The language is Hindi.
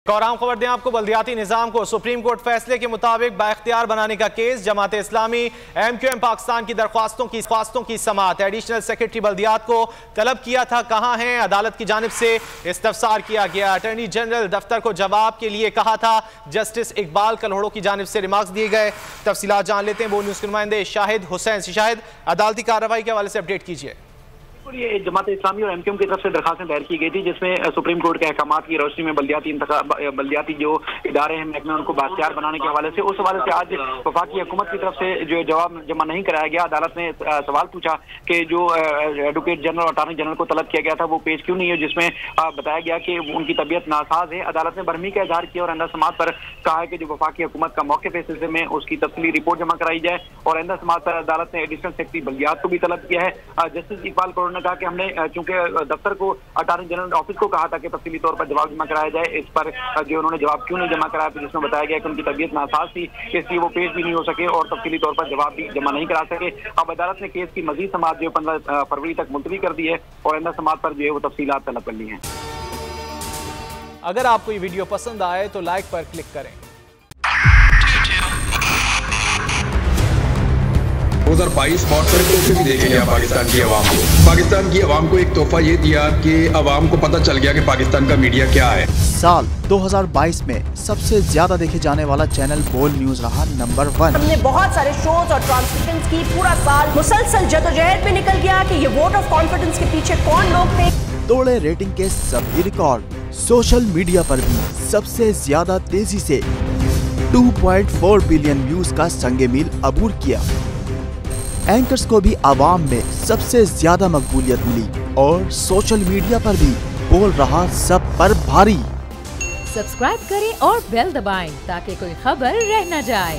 और आम खबर दें आपको, बल्दियाती निज़ाम को सुप्रीम कोर्ट फैसले के मुताबिक बाइख्तियार बनाने का केस। जमात इस्लामी MQM पाकिस्तान की दरख्वास्तों की समाअत। एडिशनल सेक्रेटरी बल्दियात को तलब किया था, कहां हैं? अदालत की जानिब से इस्तफसार किया गया। अटॉर्नी जनरल दफ्तर को जवाब के लिए कहा था। जस्टिस इकबाल कल्होड़ो की जानिब से रिमार्क्स दिए गए। तफसीलात जान लेते हैं। वो न्यूज़ के नुमाइंदे शाहिद हुसैन। शाहिद, अदालती कार्रवाई के हवाले से अपडेट कीजिए। ये जमात इस्लामी और MQM की तरफ से दरखास्तें दायर की गई थी, जिसमें सुप्रीम कोर्ट के अहकामात की रोशनी में बल्दियाती जो इदारे हैं महकमे उनको बाख्तियार बनाने के हवाले से, उस हवाले से आज वफाकी हुकूमत की तरफ से जो जवाब जमा नहीं कराया गया। अदालत ने सवाल पूछा कि जो एडवोकेट जनरल और अटॉर्नी जनरल को तलब किया गया था वो पेश क्यों नहीं है, जिसमें बताया गया कि उनकी तबीयत नासाज है। अदालत ने बरहमी का इजहार किया और आइंदा समाअत पर कहा है कि जो वफाकी हुकूमत का मौके पे सिलसिले में उसकी तफसीली रिपोर्ट जमा कराई जाए। और आइंदा समाअत पर अदालत ने एडिशनल सेक्रेटरी बल्दियात को भी तलब किया है। जस्टिस इकबाल कल्होड़ो ने कहा कि हमने चूंकि दफ्तर को अटॉर्नी जनरल ऑफिस को कहा था कि तफसीली तौर पर जवाब जमा कराया जाए, इस पर जो उन्होंने जवाब क्यों नहीं जमा कराया, तो जिसमें बताया गया कि उनकी तबीयत नासाज थी, इसलिए वो पेश भी नहीं हो सके और तफसीली तौर पर जवाब भी जमा नहीं करा सके। अब अदालत ने केस की मजीद समाअत जो 15 फरवरी तक मुलतवी कर दी है और आइंदा समाअत पर जो है वो तफसीलात तलब कर ली है। अगर आपको ये वीडियो पसंद आए तो लाइक पर क्लिक करें। 2022 बहुत सारे तोहफे भी देखे गया पाकिस्तान की आवाम को। पाकिस्तान की आवाम को एक तोहफा ये दिया कि आवाम को पता चल गया कि पाकिस्तान का मीडिया क्या है। साल 2022 में सबसे ज्यादा देखे जाने वाला चैनल बोल न्यूज रहा नंबर 1। हमने बहुत सारे शोज और ट्रांसमिशंस की, पूरा साल मुसलसल जदोजहद में निकल गया कि ये वोट ऑफ कॉन्फिडेंस के पीछे कौन लोग थे। तोड़े रेटिंग के सभी रिकॉर्ड। सोशल मीडिया पर भी सबसे ज्यादा तेजी से 2.4 बिलियन व्यूज का संगे मील अबूर किया। एंकर्स को भी आवाम में सबसे ज्यादा मकबूलियत मिली और सोशल मीडिया पर भी बोल रहा सब पर भारी। सब्सक्राइब करें और बेल दबाएं ताकि कोई खबर रह न जाए।